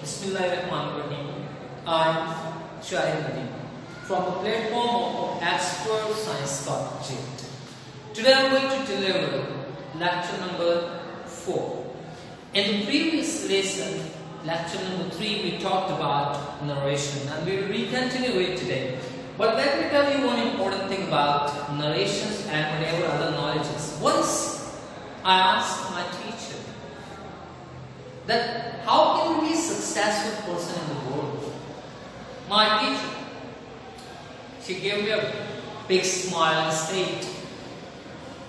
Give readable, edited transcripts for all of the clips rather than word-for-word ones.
Bismillahirrahmanirrahim. I'm Shahid Nadeem from the platform of Expert Science College. Today I'm going to deliver lecture number 4. In the previous lesson, lecture number 3, we talked about narration and we will continue it today. But let me tell you one important thing about narrations and whatever other knowledges. Once I asked my teacher that how can you be a successful person in the world? My teacher, she gave me a big smile and said,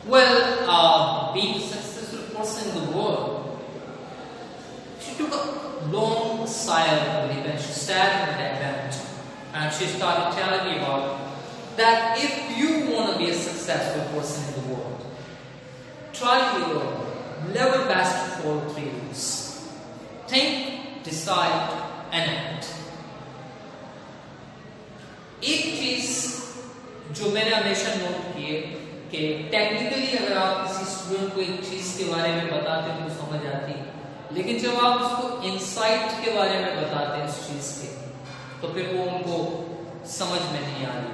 well, being a successful person in the world, she took a long sigh of relief and she sat on that bench and she started telling me about that if you want to be a successful person in the world, try your level best to follow 3 rules. Think, decide and act. एक चीज जो मैंने हमेशा note की है कि technically अगर आप किसी स्टूडेंट को एक चीज के बारे में बताते हैं तो समझ आती है, लेकिन जब आप उसको इनसाइट के बारे में बताते हैं उस चीज के तो फिर वो उनको समझ में नहीं आ रही।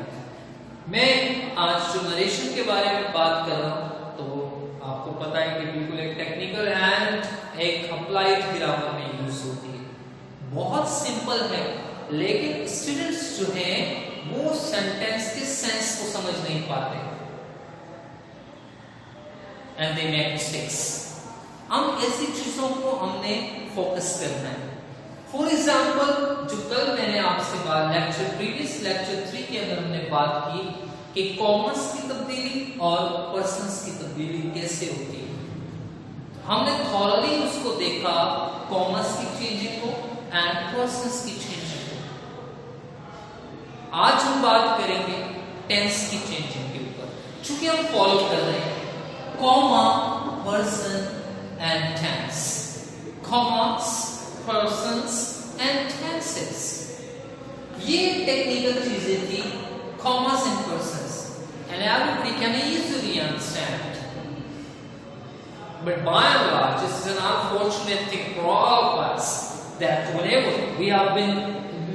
मैं आज जो नरेशन के बारे में बात कर रहा हूँ तो आपको पता है कि बिल्कुल एक टेक्निकल एंड एक अप्लाइड ग्रामर में यूज होती है। बहुत सिंपल है, लेकिन स्टूडेंट्स जो हैं वो सेंटेंस के सेंस को समझ नहीं पाते एंड दे मेक मिस्टेक्स। हम ऐसी चीजों को हमने फोकस करना है। फॉर एग्जाम्पल, जो कल मैंने आपसे प्रीवियस लेक्चर 3 के अंदर हमने बात की कि कॉमर्स की तब्दीली और पर्सन्स की तब्दीली कैसे होती है, हमने थॉरली उसको देखा, कॉमर्स की चेंजिंग को एंड पर्सन्स की चेंजिंग को। आज हम बात करेंगे टेंस की चेंजिंग के ऊपर, चूंकि हम फॉलो कर रहे हैं comma, person and tense, commas, persons and tenses। ये टेक्निकल चीजें थी, commas and persons, and everybody can easily understand। But by and large, this is an unfortunate thing for all of us that whenever we have been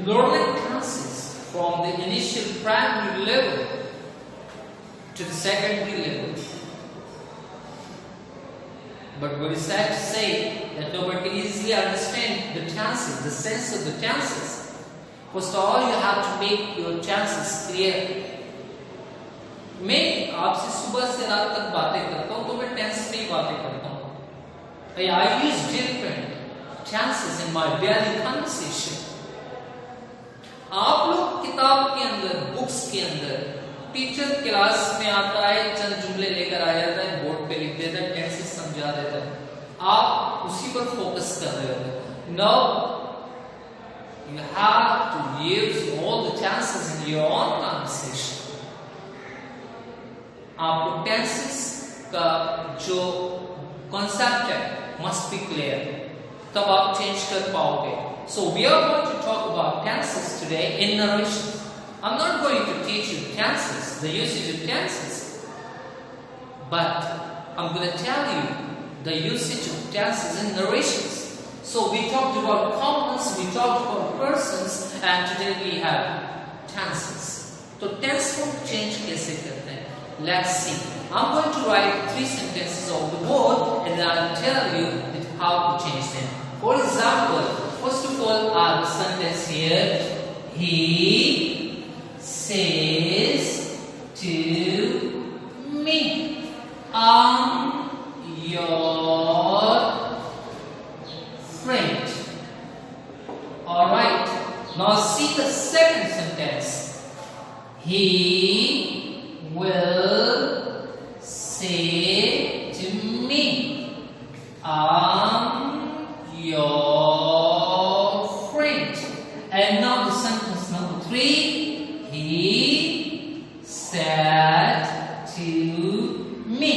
learning classes from the initial primary level to the secondary level, but what is sad to say that nobody can easily understand the tenses, the sense of the tenses. First of all, you have to make your tenses clear. मैं आपसे सुबह से रात तक बातें करता हूँ तो मैं टेंस में ही बातें करता हूँ। I use different tenses in my daily conversation. आप लोग किताब के अंदर, बुक्स के अंदर, टीचर क्लास में आता है, चंद जुमले लेकर आ जाता है, बोर्ड पे लिख देता है, टेंसेस समझा देता है, आप उसी पर फोकस कर रहे हो। Now you have to use all the tenses in your own conversation। आपको टेंसेस का जो कॉन्सेप्ट है must be clear, तब आप चेंज कर पाओगे। So we are going to talk about tenses today in narration। I'm not going to teach you tenses, the usage of tenses, but I'm going to tell you the usage of tenses in narrations। So we talked about commas, we talked about persons, and today we have tenses। तो tense को change कैसे करते हैं? Let's see। I'm going to write 3 sentences on the board and then I'll tell you how to change them। For example, first of all, I have a sentence here. He says to me, I'm your friend। Alright, now see the second sentence. He will say to me, I'm your friend। And now the sentence number 3, he said to me,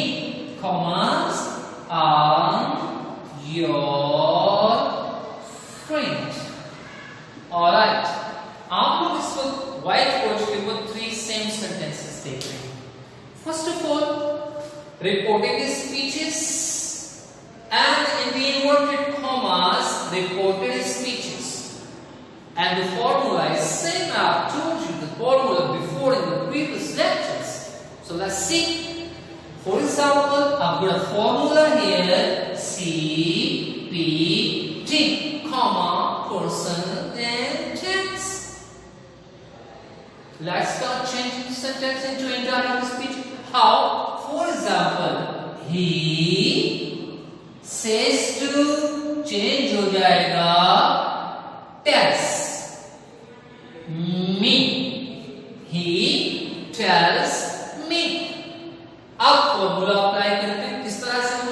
commas, I'm your friend। Alright, आप लोग इस वक्त white board के ऊपर 3 same sentences देख रहे हैं। First of all, reported speeches and in the inverted commas, reported speeches। and the formula is same. I've told you the formula before in the previous lectures. So let's see. For example, I've got a formula here, CPT, comma, person and tense. Let's start changing the sentence into indirect speech. How? For example, he says to, change हो जाएगा tells me. He tells me. अब formula apply करते हैं. किस तरह से हम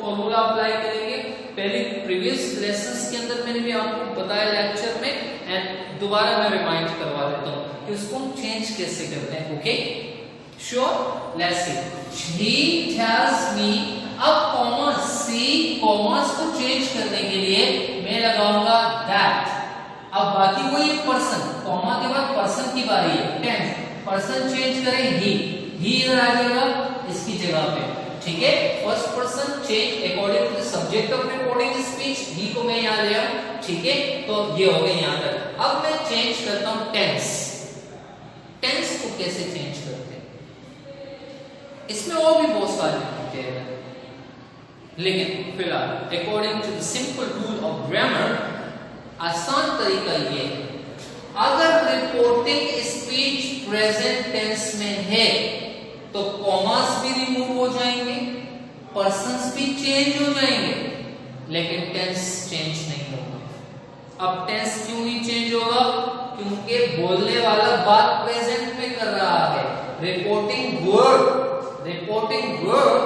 formula apply करेंगे? पहले प्रीवियस लेसन्स के अंदर मैंने भी आपको बताया लेक्चर में, एंड दोबारा मैं रिमाइंड करवा देता हूं कि उसको हम चेंज कैसे करते हैं. Okay, sure, let's see. He tells me. अब कॉमा, सी कॉमास को चेंज करने के लिए मैं लगाऊंगा दैट. अब बाकी वही पर्सन, कॉमा के बाद पर्सन की बारी है. टेंस, पर्सन चेंज करें ही इधर आ जाएगा इसकी जगह पे. ठीक है, first person change according to the subject of reporting speech. ही को मैं यहां ले आऊं. ठीक है, तो ये हो गया यहां तक. अब मैं चेंज करता हूं टेंस. टेंस को कैसे चेंज करते हैं? इसमें और भी बहुत सारे तरीके हैं, लेकिन फिलहाल according to the simple rule of grammar आसान तरीका ये है. अगर रिपोर्टिंग स्पीच प्रेजेंट टेंस में है तो कॉमास भी रिमूव हो जाएंगे, पर्सन्स भी चेंज हो जाएंगे, लेकिन टेंस चेंज नहीं होगा. अब टेंस क्यों नहीं चेंज होगा? क्योंकि बोलने वाला बात प्रेजेंट में कर रहा है. रिपोर्टिंग वर्ब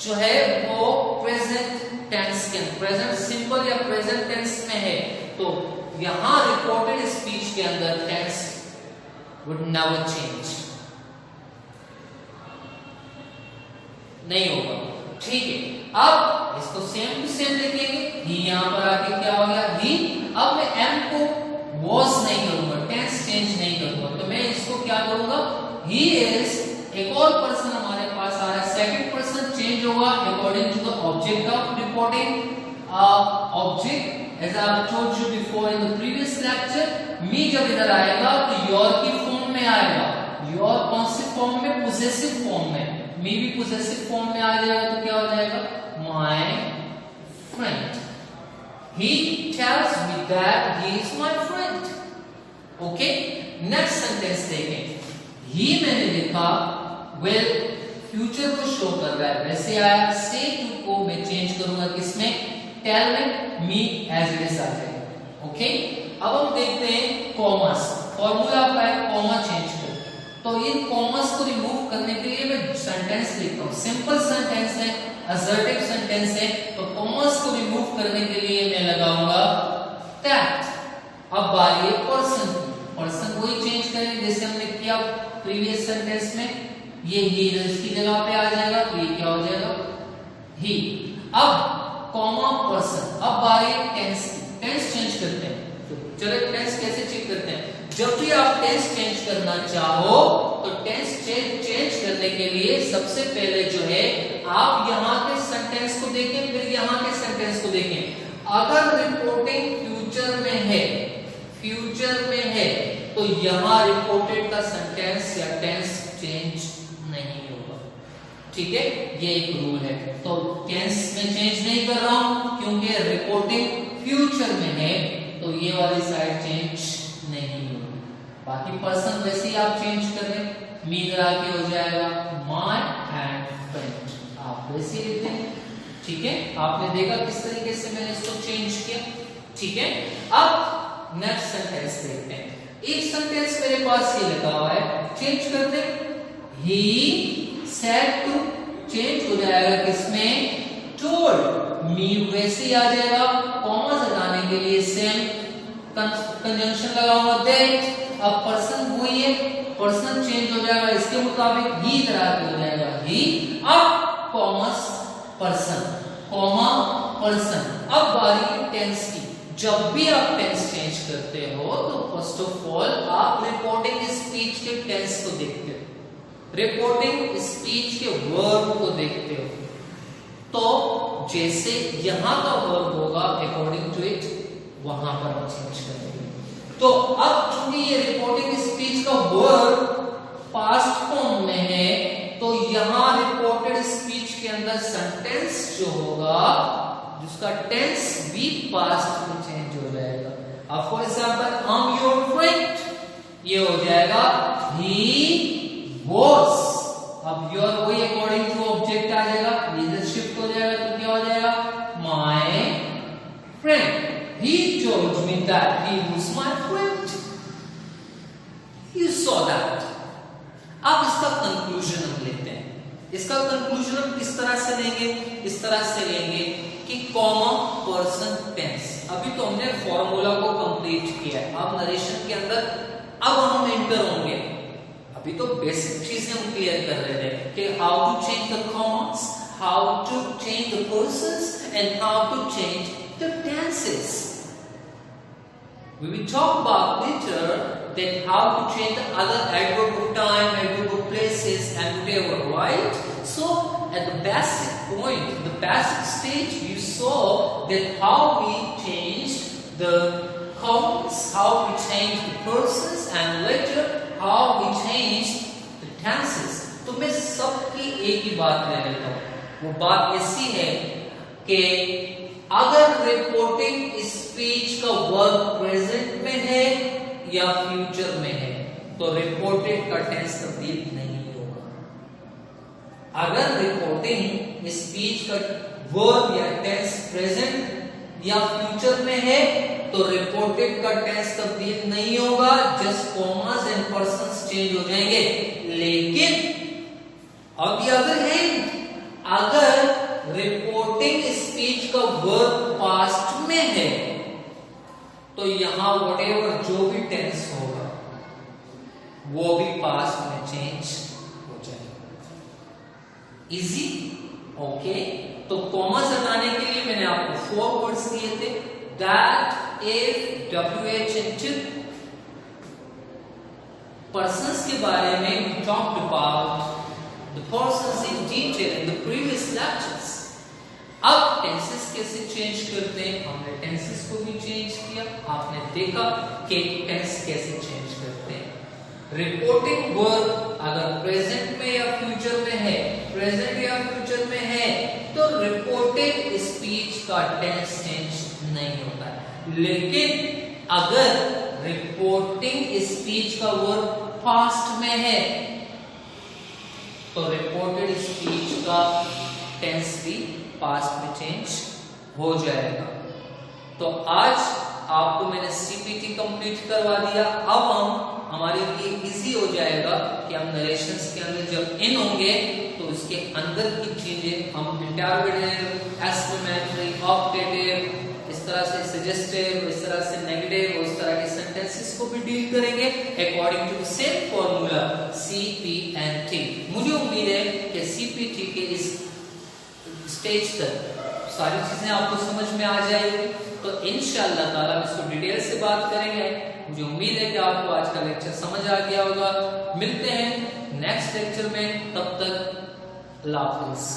जो है वो प्रेजेंट टेंस के, प्रेजेंट सिंपल या प्रेजेंट टेंस में है. तो यहां रिपोर्टेड स्पीच के अंदर टेंस वुड नेवर चेंज, नहीं होगा. ठीक है, अब इसको सेम टू सेम लिखेंगे. ही यहां पर आके क्या हो गया? ही. अब मैं एम को वॉज नहीं करूंगा, टेंस चेंज नहीं करूंगा, तो मैं इसको क्या करूंगा? He is. एक और पर्सन हमारे पास आ रहा है, सेकंड पर्सन चेंज होगा according to the object of reporting. Object as I told you before in the previous lecture, me जब इधर आएगा तो your की फॉर्म में आएगा. your कौन सी फॉर्म में? पोजेसिव फॉर्म में. me भी पोजेसिव फॉर्म में आ जाएगा, तो क्या हो जाएगा? my friend. he tells me that he is my friend. okay, next sentence देखें. he मैंने लिखा will, फ्यूचर को शो कर रहा है, वैसे आया. say to को मैं चेंज करूंगा किसमें? टेल में. मी एज इट इज आ जाएगा. ओके, अब हम देखते हैं commas. Formula apply, comma change कर. तो इन कॉमास को रिमूव करने के लिए मैं सेंटेंस लिखता हूं. सिंपल सेंटेंस है, असर्टिव सेंटेंस है, तो कॉमास को रिमूव करने के लिए मैं लगाऊंगा दैट. अब बारी है पर्सन की. पर्सन वही चेंज करें जैसे हमने किया प्रीवियस सेंटेंस में. ये ही इसकी जगह पे आ जाएगा, तो ये क्या हो जाएगा? ही. अब कॉमा पर्सन. अब बारी टेंस की. टेंस चेंज करते हैं. तो चलो टेंस कैसे चेक करते हैं? जब भी आप टेंस चेंज करना चाहो तो टेंस चेंज करने के लिए सबसे पहले जो है आप यहां के सेंटेंस को देखें, फिर यहां के सेंटेंस को देखें. अगर रिपोर्टिंग फ्यूचर में है तो यहां रिपोर्टेड का सेंटेंस या टेंस चेंज नहीं होगा. ठीक है, ये एक रूल है. तो टेंस में चेंज नहीं कर रहा हूं क्योंकि रिपोर्टिंग फ्यूचर में है, तो ये वाली साइड चेंज नहीं होगी. बाकी पर्सन वैसे ही आप चेंज कर रहे. मी इधर आके हो जाएगा माय एंड फ्रेंड. आप वैसे ही लिखते हैं. ठीक है, आपने देखा किस तरीके से मैंने इसको चेंज किया. ठीक है, अब नेक्स्ट सेंटेंस देखते हैं. एक सेंटेंस मेरे पास ये लिखा हुआ है, चेंज करते हैं. ही सेड टू, चेंज हो जाएगा किसमें? टोल्ड. मी वैसे ही आ जाएगा. कॉमा लगाने के लिए सेम कंजंक्शन लगाऊंगा दैट. अब पर्सन वही है, पर्सन चेंज हो जाएगा इसके मुताबिक. ही इधर आके हो जाएगा ही. अब कॉमस पर्सन, कॉमा पर्सन. अब बारी टेंस की. जब भी आप टेंस चेंज करते हो तो फर्स्ट ऑफ ऑल आप रिपोर्टिंग स्पीच के टेंस को देखते हो, रिपोर्टिंग स्पीच के वर्ब को देखते हो. तो जैसे यहां का वर्ब होगा अकॉर्डिंग टू इट वहां पर हम चेंज करेंगे। तो अब चूंकि ये रिपोर्टिंग स्पीच का वर्ब पास्ट फॉर्म में है, तो यहां रिपोर्टेड स्पीच के अंदर सेंटेंस जो होगा, जिसका टेंस भी पास्ट में चेंज हो जाएगा। अब for example, I am your friend, ये हो जाएगा ही वॉज। अब योर वही अकॉर्डिंग टू ऑब्जेक्ट आ जाएगा, इधर शिफ्ट हो जाएगा, तो क्या हो जाएगा, my friend. He told me that he was my friend. You saw that. अब इसका कंक्लूजन हम लेते हैं। इसका कंक्लूजन हम किस तरह से लेंगे? इस तरह से लेंगे कि कॉमा पर्सन टेंस। अभी तो हमने फॉर्मूला को कंप्लीट किया है, अब नरेशन के अंदर अब हम एंटर होंगे। अभी तो बेसिक चीजें हम क्लियर कर रहे थे कि how to change the commas, how to change the persons and how to change the tenses. We will talk about later that how to change the other adverb of time, adverb of places and whatever, right? So at the basic point, the basic stage, you saw that how we changed the counts, how we changed the persons and later how we changed the tenses. तो मैं सबकी एक ही बात ले लेता हूँ। वो बात ऐसी है कि अगर रिपोर्टिंग स्पीच का वर्ब प्रेजेंट में है या फ्यूचर में है, तो रिपोर्टेड का टेंस तब्दील नहीं होगा। अगर रिपोर्टिंग स्पीच का वर्ब या टेंस प्रेजेंट या फ्यूचर में है, तो रिपोर्टेड का टेंस तब्दील नहीं होगा, just commas and persons change हो जाएंगे। लेकिन ऑन द अदर हैंड, अगर रिपोर्टिंग स्पीच का वर्ब पास्ट में है, तो यहां व्हाटएवर जो भी टेंस होगा वो भी पास्ट में चेंज हो जाएगा। Easy, okay. तो कॉमास हटाने के लिए मैंने आपको 4 वर्ड्स दिए थे, that, if, WH and till. Persons के बारे में we talked about the persons in detail in the previous lectures. अब टेंसेस कैसे चेंज करते हैं? हमने टेंसेस को भी चेंज किया, आपने देखा कि टेंस कैसे चेंज करते हैं। रिपोर्टिंग वर्ब अगर प्रेजेंट में या फ्यूचर में है, प्रेजेंट या फ्यूचर में है, तो रिपोर्टेड स्पीच का टेंस चेंज नहीं होता है। लेकिन अगर रिपोर्टिंग स्पीच का वर्ब पास्ट में है, तो रिपोर्टेड स्पीच का टेंस भी पास्ट में चेंज हो जाएगा। तो आज आपको मैंने सीपीटी कंप्लीट करवा दिया। अब हमारे लिए इजी हो जाएगा कि हम नरेशंस के अंदर जब इन होंगे तो इसके अंदर की चीजें हम इंटररोगेटिव, एक्सक्लेमेटरी, ऑप्टेटिव, इस तरह से सजेस्टिव, इस तरह से नेगेटिव, उस तरह के सेंटेंसेस को भी डील करेंगे according to the same formula CP&T। मुझे उम्मीद है कि सीपीटी के इस स्टेज तक सारी चीजें आपको समझ में आ जाएगी। तो इंशाअल्लाह ताला हम इसको डिटेल से बात करेंगे। मुझे उम्मीद है कि आपको आज का लेक्चर समझ आ गया होगा। मिलते हैं नेक्स्ट लेक्चर में, तब तक अल्लाह हाफिज़।